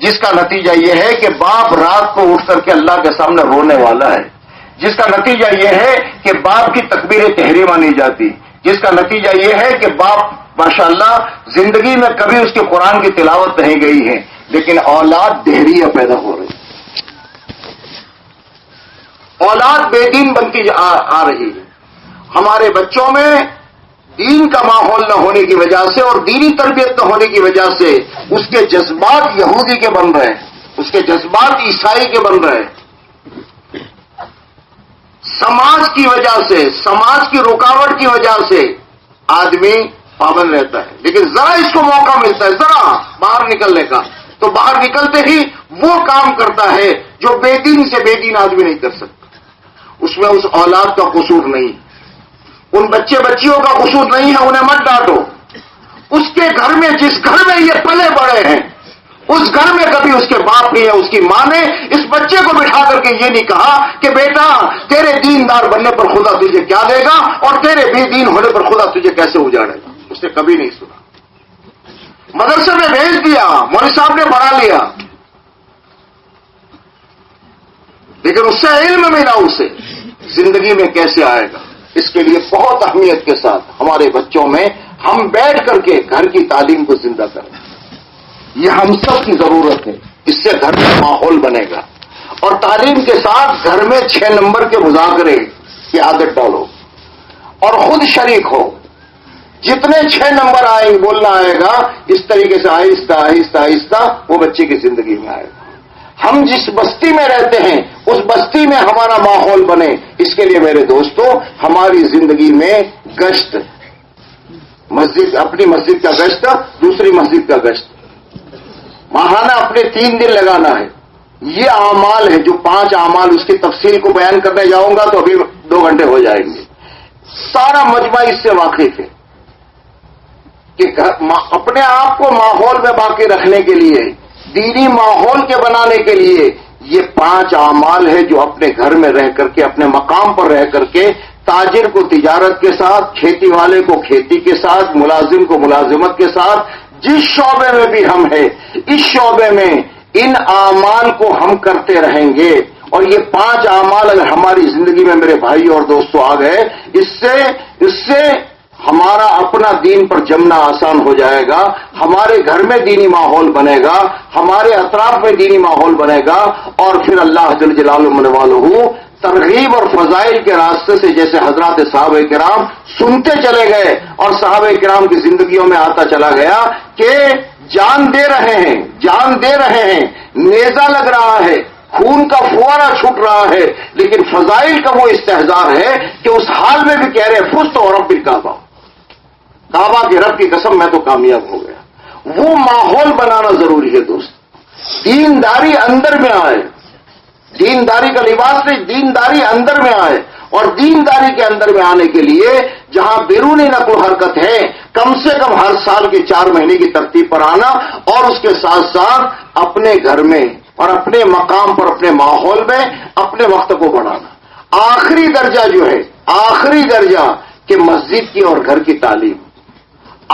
جس کا نتیجہ یہ ہے کہ باپ رات کو اٹھ کر کے اللہ کے سامنے رونے والا ہے، جس کا نتیجہ یہ ہے کہ باپ کی تکبیر تحریمہ نہیں جاتی، جس کا نتیجہ یہ ہے کہ باپ ماشاءاللہ زندگی میں کبھی اس کے قرآن کی تلاوت نہیں گئی ہے، لیکن اولاد دہریہ پیدا ہو رہی، اولاد بے دین بنتی آ رہی ہے۔ ہمارے بچوں میں دین کا ماحول نہ ہونے کی وجہ سے اور دینی تربیت نہ ہونے کی وجہ سے اس کے جذبات یہودی کے بن رہے ہیں، اس کے جذبات عیسائی کے بن رہے ہیں۔ سماج کی وجہ سے، سماج کی رکاوٹ کی وجہ سے آدمی پابند رہتا ہے، لیکن ذرا اس کو موقع ملتا ہے ذرا باہر نکلنے کا، تو باہر نکلتے ہی وہ کام کرتا ہے جو بے دین سے بے دین آدمی نہیں کر سکتا۔ اس میں اس اولاد کا قصور نہیں، ان بچے بچیوں کا قصور نہیں ہے، انہیں مت ڈانٹو۔ اس کے گھر میں، جس گھر میں یہ پلے بڑے ہیں، اس گھر میں کبھی اس کے باپ نے یا اس کی ماں نے اس بچے کو بٹھا کر کے یہ نہیں کہا کہ بیٹا تیرے دیندار بننے پر خدا تجھے کیا دے گا اور تیرے بے دین ہونے پر خدا تجھے کیسے اجاڑے گا۔ اس نے کبھی نہیں سنا۔ مدرسے میں بھیج دیا، مولوی صاحب نے پڑھا لیا، لیکن اس سے علم ملا، اسے زندگی میں کیسے آئے گا۔ اس کے لیے بہت اہمیت کے ساتھ ہمارے بچوں میں ہم بیٹھ کر کے گھر کی تعلیم کو زندہ کریں، یہ ہم سب کی ضرورت ہے۔ اس سے گھر کا ماحول بنے گا، اور تعلیم کے ساتھ گھر میں 6 نمبر کے مذاکرے کی عادت ڈالو اور خود شریک ہو۔ جتنے 6 نمبر آئیں بولنا آئے گا، اس طریقے سے آہستہ آہستہ آہستہ وہ بچے کی زندگی میں آئے گا۔ ہم جس بستی میں رہتے ہیں اس بستی میں ہمارا ماحول بنے، اس کے لیے میرے دوستو ہماری زندگی میں گشت، مسجد، اپنی مسجد کا گشت، دوسری مسجد کا گشت، ماہانہ اپنے 3 دن لگانا ہے۔ یہ اعمال ہے جو 5 اعمال، اس کی تفصیل کو بیان کرنے جاؤں گا تو ابھی 2 گھنٹے ہو جائیں گے۔ سارا مجمع اس سے واقف ہے کہ اپنے آپ کو ماحول میں باقی رکھنے کے لیے، دینی ماحول کے بنانے کے لیے یہ 5 اعمال ہے جو اپنے گھر میں رہ کر کے، اپنے مقام پر رہ کر کے، تاجر کو تجارت کے ساتھ، کھیتی والے کو کھیتی کے ساتھ، ملازم کو ملازمت کے ساتھ، جس شعبے میں بھی ہم ہیں، اس شعبے میں ان اعمال کو ہم کرتے رہیں گے. اور یہ 5 اعمال اگر ہماری زندگی میں میرے بھائی اور دوستوں آ گئے، اس سے ہمارا اپنا دین پر جمنا آسان ہو جائے گا، ہمارے گھر میں دینی ماحول بنے گا، ہمارے اطراف میں دینی ماحول بنے گا، اور پھر اللہ جل جلالہ من والہ ترغیب اور فضائل کے راستے سے جیسے حضرات صحابہ کرام سنتے چلے گئے اور صحابہ کرام کی زندگیوں میں آتا چلا گیا کہ جان دے رہے ہیں، نیزہ لگ رہا ہے، خون کا فوارہ چھوٹ رہا ہے، لیکن فضائل کا وہ استحضار ہے کہ اس حال میں بھی کہہ رہے فزت ورب الکعبہ، کعبہ کے رب کی قسم میں تو کامیاب ہو گیا. وہ ماحول بنانا ضروری ہے دوست. دینداری اندر میں آئے، دینداری کا لباس نہیں، دینداری اندر میں آئے. اور دینداری کے اندر میں آنے کے لیے جہاں بیرونی نقل و حرکت ہے، کم سے کم ہر سال کے 4 مہینے کی ترتیب پر آنا، اور اس کے ساتھ ساتھ اپنے گھر میں اور اپنے مقام پر، اپنے ماحول میں اپنے وقت کو بڑھانا. آخری درجہ جو ہے، آخری درجہ کہ مسجد کی اور گھر کی تعلیم.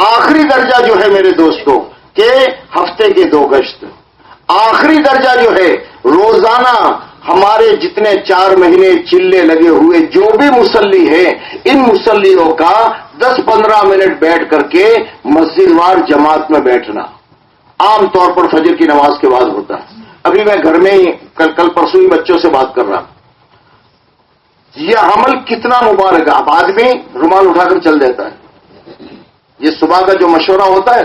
آخری درجہ جو ہے میرے دوستوں کہ ہفتے کے 2 گشت. آخری درجہ جو ہے روزانہ ہمارے جتنے 4 مہینے چلے لگے ہوئے جو بھی مصلی ہیں، ان مصلیوں کا 10-15 منٹ بیٹھ کر کے مسجد وار جماعت میں بیٹھنا. عام طور پر فجر کی نماز کے بعد ہوتا ہے. ابھی میں گھر میں ہی کل پرسوں ہی بچوں سے بات کر رہا. یہ عمل کتنا مبارک ہے. اب آدمی رومال اٹھا کر چل دیتا ہے. یہ صبح کا جو مشورہ ہوتا ہے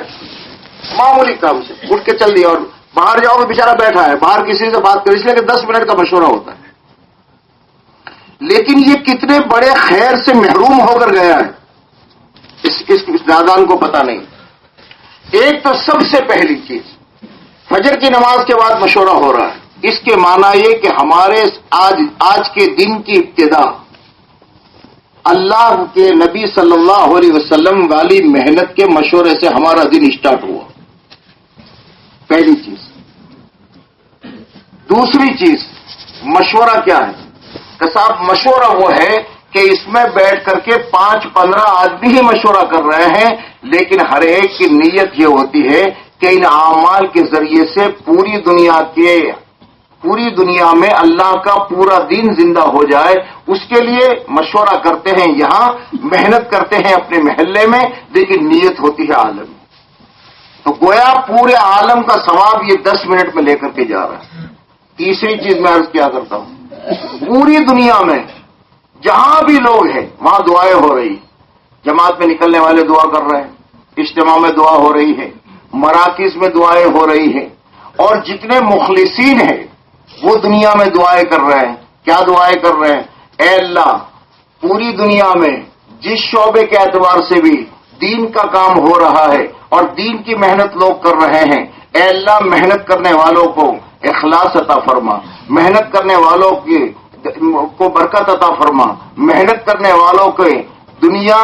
معمولی کام سے اٹھ کے چل دیا، اور باہر جاؤ گے بیچارہ بیٹھا ہے، باہر کسی سے بات کر، اس لیے کہ 10 منٹ کا مشورہ ہوتا ہے. لیکن یہ کتنے بڑے خیر سے محروم ہو کر گیا ہے، اس دادان کو پتہ نہیں. ایک تو سب سے پہلی چیز فجر کی نماز کے بعد مشورہ ہو رہا ہے. اس کے معنی یہ کہ ہمارے آج کے دن کی ابتدا اللہ کے نبی صلی اللہ علیہ وسلم والی محنت کے مشورے سے ہمارا دن اسٹارٹ ہوا. پہلی چیز. دوسری چیز، مشورہ کیا ہے کہ صاحب مشورہ وہ ہے کہ اس میں بیٹھ کر کے 5-15 آدمی ہی مشورہ کر رہے ہیں، لیکن ہر ایک کی نیت یہ ہوتی ہے کہ ان اعمال کے ذریعے سے پوری دنیا میں اللہ کا پورا دین زندہ ہو جائے. اس کے لیے مشورہ کرتے ہیں، یہاں محنت کرتے ہیں اپنے محلے میں، لیکن نیت ہوتی ہے عالم میں. تو گویا پورے عالم کا ثواب یہ 10 منٹ میں لے کر کے جا رہا ہے. تیسری چیز میں عرض کیا کرتا ہوں، پوری دنیا میں جہاں بھی لوگ ہیں وہاں دعائیں ہو رہی. جماعت میں نکلنے والے دعا کر رہے ہیں، اجتماع میں دعا ہو رہی ہے، مراکز میں دعائیں ہو رہی ہیں، اور جتنے مخلصین ہیں وہ دنیا میں دعائیں کر رہے ہیں. کیا دعائیں کر رہے ہیں؟ اے اللہ، پوری دنیا میں جس شعبے کے اعتبار سے بھی دین کا کام ہو رہا ہے اور دین کی محنت لوگ کر رہے ہیں، اے اللہ محنت کرنے والوں کو اخلاص عطا فرما، محنت کرنے والوں کو برکت عطا فرما، محنت کرنے والوں کے دنیا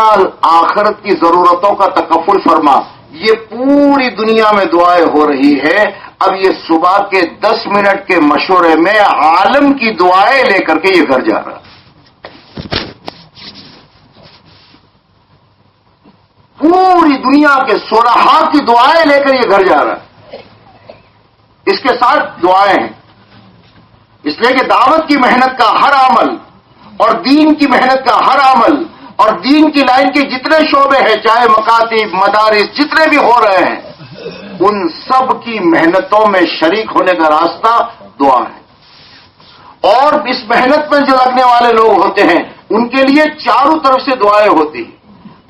آخرت کی ضرورتوں کا تکفل فرما. یہ پوری دنیا میں دعائیں ہو رہی ہے. اب یہ صبح کے 10 منٹ کے مشورے میں عالم کی دعائیں لے کر کے یہ گھر جا رہا ہے. پوری دنیا کے صلحاء کی دعائیں لے کر یہ گھر جا رہا ہے. اس کے ساتھ دعائیں ہیں، اس لیے کہ دعوت کی محنت کا ہر عمل اور دین کی محنت کا ہر عمل اور دین کی لائن کے جتنے شعبے ہیں، چاہے مکاتب، مدارس، جتنے بھی ہو رہے ہیں، ان سب کی محنتوں میں شریک ہونے کا راستہ دعا ہے. اور اس محنت میں جو لگنے والے لوگ ہوتے ہیں ان کے لیے چاروں طرف سے دعائیں ہوتی ہیں.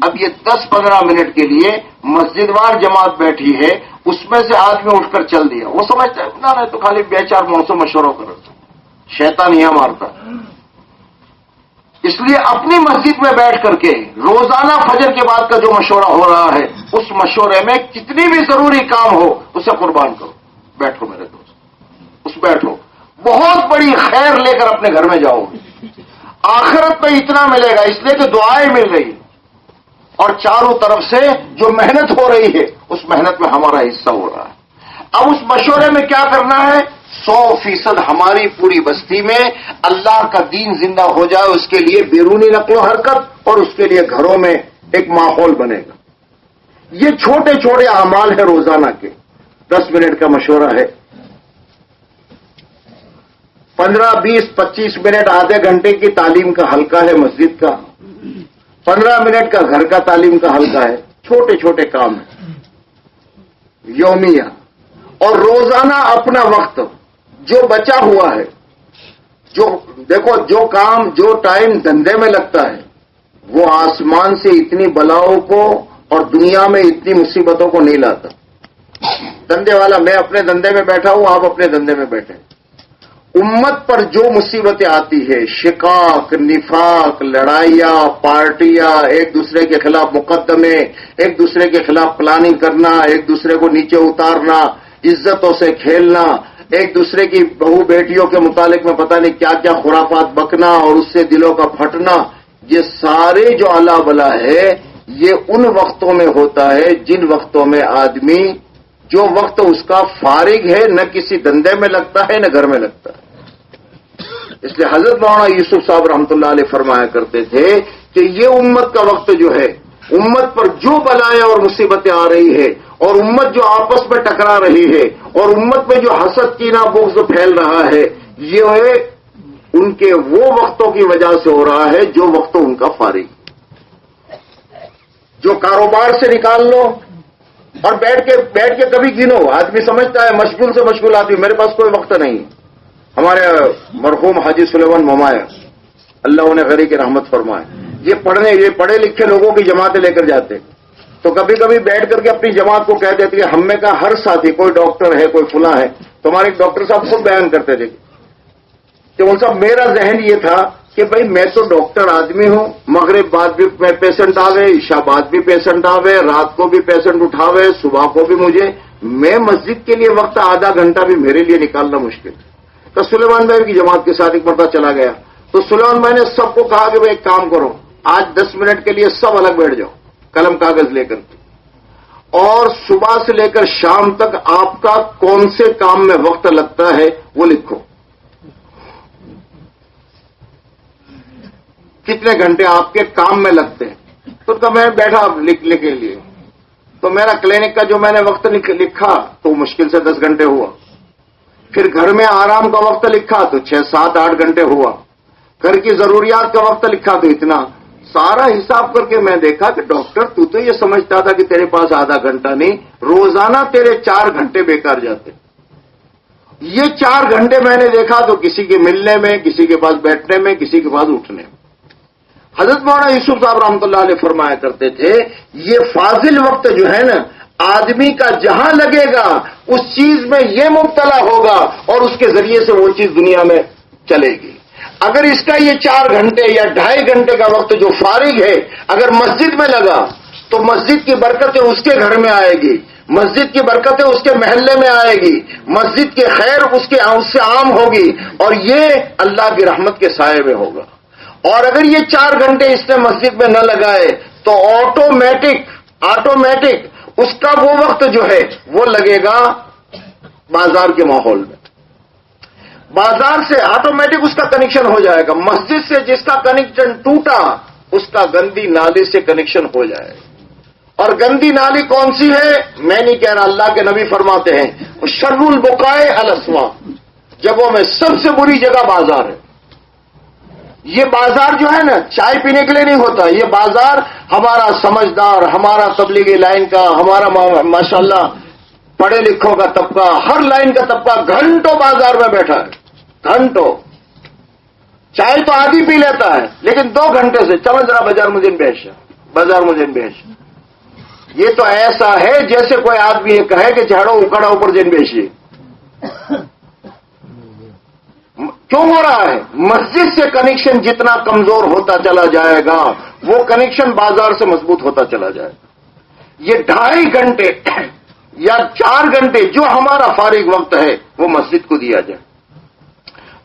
اب یہ 10-15 منٹ کے لیے مسجد وار جماعت بیٹھی ہے، اس میں سے آدمی اٹھ کر چل دیا. وہ سمجھتا ہے نہ تو خالی 2-4 مونسوں مشورہ کر رہا، شیطان یہ مارتا. اس لیے اپنی مسجد میں بیٹھ کر کے روزانہ فجر کے بعد کا جو مشورہ ہو رہا ہے، اس مشورے میں کتنی بھی ضروری کام ہو اسے قربان کرو. بیٹھو میرے دوست، اس بیٹھو، بہت بڑی خیر لے کر اپنے گھر میں جاؤ. آخرت میں اتنا ملے گا، اس لیے کہ دعائیں مل رہی اور چاروں طرف سے جو محنت ہو رہی ہے اس محنت میں ہمارا حصہ ہو رہا ہے. اب اس مشورے میں کیا کرنا ہے؟ 100% ہماری پوری بستی میں اللہ کا دین زندہ ہو جائے، اس کے لیے بیرونی نقل و حرکت اور اس کے لیے گھروں میں ایک ماحول بنے گا۔ یہ چھوٹے چھوٹے اعمال ہیں روزانہ کے، 10 منٹ کا مشورہ ہے، 15، 20، 25 منٹ آدھے گھنٹے کی تعلیم کا حلقہ ہے مسجد کا، 15 منٹ کا گھر کا تعلیم کا حلقہ ہے، چھوٹے چھوٹے کام ہیں یومیہ۔ اور روزانہ اپنا وقت جو بچا ہوا ہے، جو دیکھو جو کام جو ٹائم دھندے میں لگتا ہے وہ آسمان سے اتنی بلاؤں کو اور دنیا میں اتنی مصیبتوں کو نہیں لاتا۔ دھندے والا میں اپنے دھندے میں بیٹھا ہوں، آپ اپنے دھندے میں بیٹھے، امت پر جو مصیبتیں آتی ہے، شقاق، نفاق، لڑائیاں، پارٹیاں، ایک دوسرے کے خلاف مقدمے، ایک دوسرے کے خلاف پلاننگ کرنا، ایک دوسرے کو نیچے اتارنا، عزتوں سے کھیلنا، ایک دوسرے کی بہو بیٹیوں کے متعلق میں پتہ نہیں کیا کیا خرافات بکنا اور اس سے دلوں کا پھٹنا، یہ سارے جو الا بلا ہے یہ ان وقتوں میں ہوتا ہے جن وقتوں میں آدمی جو وقت اس کا فارغ ہے نہ کسی دندے میں لگتا ہے نہ گھر میں لگتا ہے۔ اس لیے حضرت مولانا یوسف صاحب رحمۃ اللہ علیہ فرمایا کرتے تھے کہ یہ امت کا وقت جو ہے، امت پر جو بلائیں اور مصیبتیں آ رہی ہے اور امت جو آپس میں ٹکرا رہی ہے اور امت میں جو حسد کینہ بغض پھیل رہا ہے، یہ ہے ان کے وہ وقتوں کی وجہ سے ہو رہا ہے جو وقت ان کا فارغ، جو کاروبار سے نکال لو اور بیٹھ کے کبھی گنو۔ آدمی سمجھتا ہے مشغول سے مشغول آدمی، میرے پاس کوئی وقت نہیں۔ ہمارے مرحوم حاجی سلیمان ممایا اللہ انہیں غری کی رحمت فرمائے، یہ پڑھے لکھے لوگوں کی جماعتیں لے کر جاتے، تو کبھی کبھی بیٹھ کر کے اپنی جماعت کو کہہ دیتے کہ ہم میں کا ہر ساتھی کوئی ڈاکٹر ہے، کوئی فلاں ہے۔ تو ہمارے ایک ڈاکٹر صاحب خود بیان کرتے تھے کہ ان صاحب میرا ذہن یہ تھا کہ بھائی میں تو ڈاکٹر آدمی ہوں، مغرب بعد بھی پیشنٹ آوے، عشاء بعد بھی پیشنٹ آوے، رات کو بھی پیشنٹ اٹھاوے، صبح کو بھی میں مسجد کے لیے وقت آدھا گھنٹہ بھی میرے لیے نکالنا مشکل۔ تو سلیمان بھائی کی جماعت کے ساتھ ایک مرتبہ چلا گیا تو سلیمان بھائی نے سب کو کہا کہ بھائی ایک کام کرو، آج 10 منٹ کے لیے سب الگ بیٹھ جاؤ قلم کاغذ لے کر کے، اور صبح سے لے کر شام تک آپ کا کون سے کام میں وقت لگتا ہے وہ لکھو، کتنے گھنٹے آپ کے کام میں لگتے ہیں۔ تو میں بیٹھا لکھنے کے لیے، تو میرا کلینک کا جو میں نے وقت لکھا تو مشکل سے 10 گھنٹے ہوا، پھر گھر میں آرام کا وقت لکھا تو 6، 7، 8 گھنٹے ہوا، گھر کی ضروریات کا وقت لکھا تو اتنا، سارا حساب کر کے میں دیکھا کہ ڈاکٹر تو یہ سمجھتا تھا کہ تیرے پاس آدھا گھنٹہ نہیں، روزانہ تیرے 4 گھنٹے بیکار جاتے۔ یہ 4 گھنٹے میں نے دیکھا تو کسی کے ملنے میں، کسی کے پاس بیٹھنے میں، کسی کے پاس اٹھنے میں۔ حضرت مولانا یوسف صاحب رحمۃ اللہ علیہ فرمایا کرتے تھے یہ فاضل وقت جو ہے نا، آدمی کا جہاں لگے گا اس چیز میں یہ مبتلا ہوگا اور اس کے ذریعے سے وہ چیز دنیا میں چلے گی۔ اگر اس کا یہ 4 گھنٹے یا 2.5 گھنٹے کا وقت جو فارغ ہے اگر مسجد میں لگا تو مسجد کی برکتیں اس کے گھر میں آئے گی، مسجد کی برکتیں اس کے محلے میں آئے گی، مسجد کے خیر اس سے عام ہوگی اور یہ اللہ کی رحمت کے سائے میں ہوگا۔ اور اگر یہ 4 گھنٹے اس نے مسجد میں نہ لگائے تو آٹومیٹک اس کا وہ وقت جو ہے وہ لگے گا بازار کے ماحول میں، بازار سے آٹومیٹک اس کا کنیکشن ہو جائے گا، مسجد سے جس کا کنیکشن ٹوٹا اس کا گندی نالی سے کنیکشن ہو جائے گا۔ اور گندی نالی کون سی ہے؟ میں نہیں کہہ رہا، اللہ کے نبی فرماتے ہیں شر البقاء الاسواق، جگہوں میں سب سے بری جگہ بازار ہے۔ یہ بازار جو ہے نا چائے پینے کے لیے نہیں ہوتا، یہ بازار ہمارا سمجھدار، ہمارا تبلیغی لائن کا، ہمارا ماشاءاللہ پڑھے لکھوں کا طبقہ، ہر لائن کا طبقہ گھنٹوں بازار میں بیٹھا ہے، گھنٹوں۔ چائے تو آدھی پی لیتا ہے لیکن 2 گھنٹے سے چلو ذرا بازار مجھے بیچ۔ یہ تو ایسا ہے جیسے کوئی آدمی یہ کہے کہ جھاڑو اکڑا اوپر جن بیچیے۔ کیوں ہو رہا ہے؟ مسجد سے کنیکشن جتنا کمزور ہوتا چلا جائے گا وہ کنیکشن بازار سے مضبوط ہوتا چلا جائے گا۔ یہ 2.5 گھنٹے یا 4 گھنٹے جو ہمارا فارغ وقت ہے وہ مسجد کو دیا جائے۔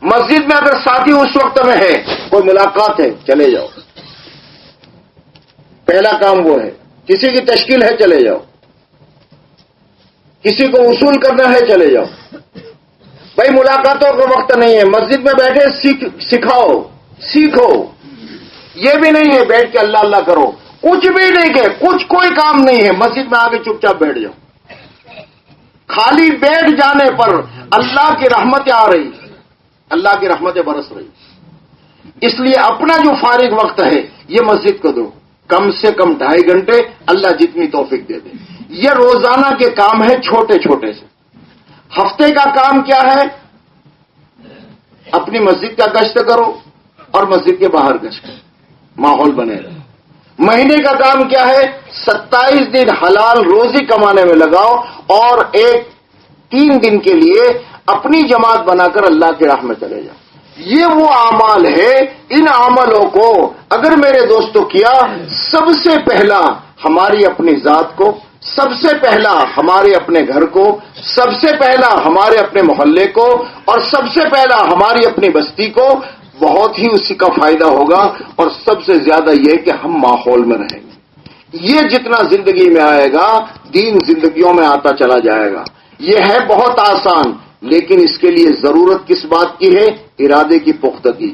مسجد میں اگر ساتھی اس وقت میں ہے، کوئی ملاقات ہے، چلے جاؤ، پہلا کام وہ ہے، کسی کی تشکیل ہے چلے جاؤ، کسی کو وصول کرنا ہے چلے جاؤ. بھائی ملاقاتوں کا وقت نہیں ہے، مسجد میں بیٹھے سکھاؤ سیکھو. یہ بھی نہیں ہے بیٹھ کے اللہ اللہ کرو، کچھ بھی نہیں کہ کوئی کام نہیں ہے، مسجد میں آ کے چپ چاپ بیٹھ جاؤ. خالی بیٹھ جانے پر اللہ کی رحمتیں آ رہی، اللہ کی رحمتیں برس رہی. اس لیے اپنا جو فارغ وقت ہے یہ مسجد کو دو، کم سے کم 2.5 گھنٹے، اللہ جتنی توفیق دے دے. یہ روزانہ کے کام ہے چھوٹے چھوٹے سے. ہفتے کا کام کیا ہے؟ اپنی مسجد کا گشت کرو اور مسجد کے باہر گشت کرو، ماحول بنے رہے. مہینے کا کام کیا ہے؟ 27 دن حلال روزی کمانے میں لگاؤ اور 3 دن کے لیے اپنی جماعت بنا کر اللہ کی راہ میں چلے جاؤ. یہ وہ اعمال ہے، ان عملوں کو اگر میرے دوستوں کیا، سب سے پہلا ہماری اپنی ذات کو، سب سے پہلا ہمارے اپنے گھر کو، سب سے پہلا ہمارے اپنے محلے کو، اور سب سے پہلا ہماری اپنی بستی کو بہت ہی اسی کا فائدہ ہوگا. اور سب سے زیادہ یہ کہ ہم ماحول میں رہیں گے. یہ جتنا زندگی میں آئے گا دین زندگیوں میں آتا چلا جائے گا. یہ ہے بہت آسان، لیکن اس کے لیے ضرورت کس بات کی ہے؟ ارادے کی پختگی،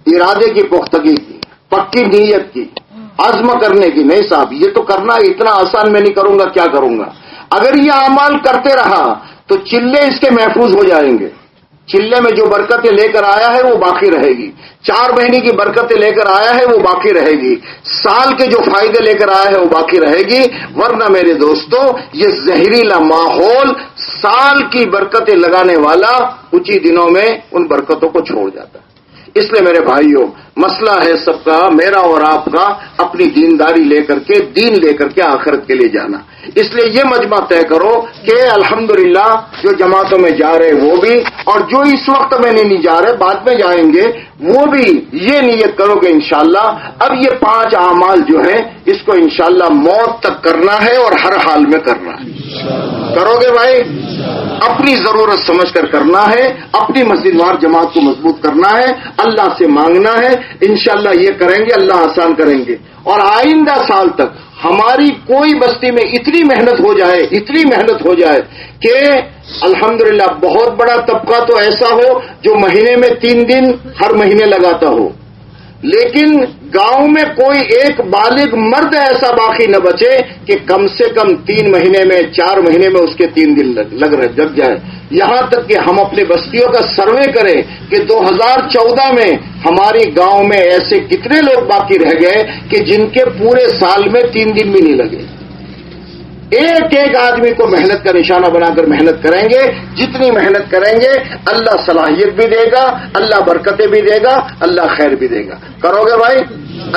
ارادے کی پختگی کی، پکی نیت کی، عزم کرنے کی. نہیں صاحب یہ تو کرنا اتنا آسان میں نہیں کروں گا، کیا کروں گا. اگر یہ اعمال کرتے رہا تو چلے اس کے محفوظ ہو جائیں گے. چلے میں جو برکتیں لے کر آیا ہے وہ باقی رہے گی. 4 مہینے کی برکتیں لے کر آیا ہے وہ باقی رہے گی. سال کے جو فائدے لے کر آیا ہے وہ باقی رہے گی. ورنہ میرے دوستو یہ زہریلا ماحول سال کی برکتیں لگانے والا کچھ ہی دنوں میں ان برکتوں کو چھوڑ جاتا ہے. اس لیے میرے بھائیوں، مسئلہ ہے سب کا، میرا اور آپ کا، اپنی دینداری لے کر کے، دین لے کر کے آخرت کے لیے جانا. اس لیے یہ مجمع طے کرو کہ الحمدللہ جو جماعتوں میں جا رہے وہ بھی، اور جو اس وقت میں نہیں جا رہے بعد میں جائیں گے وہ بھی یہ نیت کرو کہ انشاءاللہ اب یہ 5 اعمال جو ہیں اس کو انشاءاللہ موت تک کرنا ہے اور ہر حال میں کرنا ہے. کرو گے بھائی؟ اپنی ضرورت سمجھ کر کرنا ہے، اپنی مسجد وار جماعت کو مضبوط کرنا ہے، اللہ سے مانگنا ہے. انشاءاللہ یہ کریں گے، اللہ آسان کریں گے. اور آئندہ سال تک ہماری کوئی بستی میں اتنی محنت ہو جائے کہ الحمدللہ بہت بڑا طبقہ تو ایسا ہو جو مہینے میں 3 دن ہر مہینے لگاتا ہو، لیکن گاؤں میں کوئی ایک بالغ مرد ایسا باقی نہ بچے کہ کم سے کم 3 مہینے میں 4 مہینے میں اس کے 3 دن لگ جائے. یہاں تک کہ ہم اپنے بستیوں کا سروے کریں کہ 2014 میں ہماری گاؤں میں ایسے کتنے لوگ باقی رہ گئے کہ جن کے پورے سال میں 3 دن بھی نہیں لگے. ایک آدمی کو محنت کا نشانہ بنا کر محنت کریں گے. جتنی محنت کریں گے اللہ صلاحیت بھی دے گا، اللہ برکتیں بھی دے گا، اللہ خیر بھی دے گا. کرو گے بھائی؟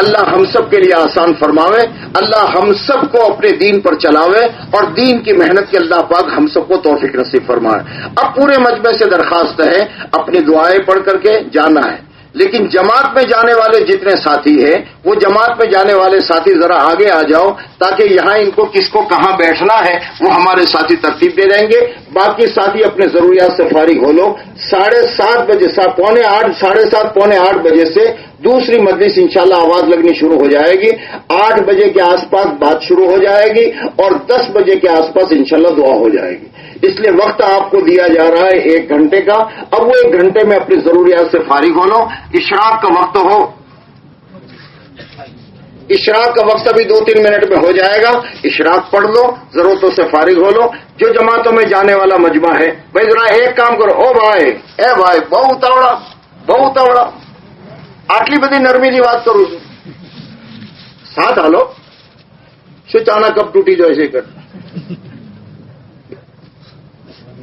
اللہ ہم سب کے لیے آسان فرماوے، اللہ ہم سب کو اپنے دین پر چلاوے، اور دین کی محنت کی اللہ پاک ہم سب کو توفیق نصیب فرمائے. اب پورے مجمع سے درخواست ہے اپنی دعائیں پڑھ کر کے جانا ہے. لیکن جماعت میں جانے والے جتنے ساتھی ہیں وہ جماعت میں جانے والے ساتھی ذرا آگے آ جاؤ، تاکہ یہاں ان کو کس کو کہاں بیٹھنا ہے وہ ہمارے ساتھی ترتیب دے دیں گے. باقی ساتھی اپنے ضروریات سے فارغ ہو لو. 7:30 بجے 7:45 پونے 8 بجے سے دوسری مجلس انشاءاللہ آواز لگنی شروع ہو جائے گی. 8 بجے کے آس پاس بات شروع ہو جائے گی اور 10 بجے کے آس پاس انشاءاللہ دعا ہو جائے گی. اس لیے وقت آپ کو دیا جا رہا ہے 1 گھنٹے کا. اب وہ 1 گھنٹے میں اپنی ضروریات سے فارغ ہو لو. اشراق کا وقت ہو، اشراق کا وقت ابھی 2-3 منٹ میں ہو جائے گا. اشراق پڑھ لو، ضرورتوں سے فارغ ہو لو. جو جماعتوں میں جانے والا مجمع ہے بھائی ذرا ایک کام کرو. او بھائی، اے بھائی، بہو تاوڑا આટલી બધી નરમીની વાત કરું છું. સાથ હાલો. શું ચાના કપ તૂટી જાય છે?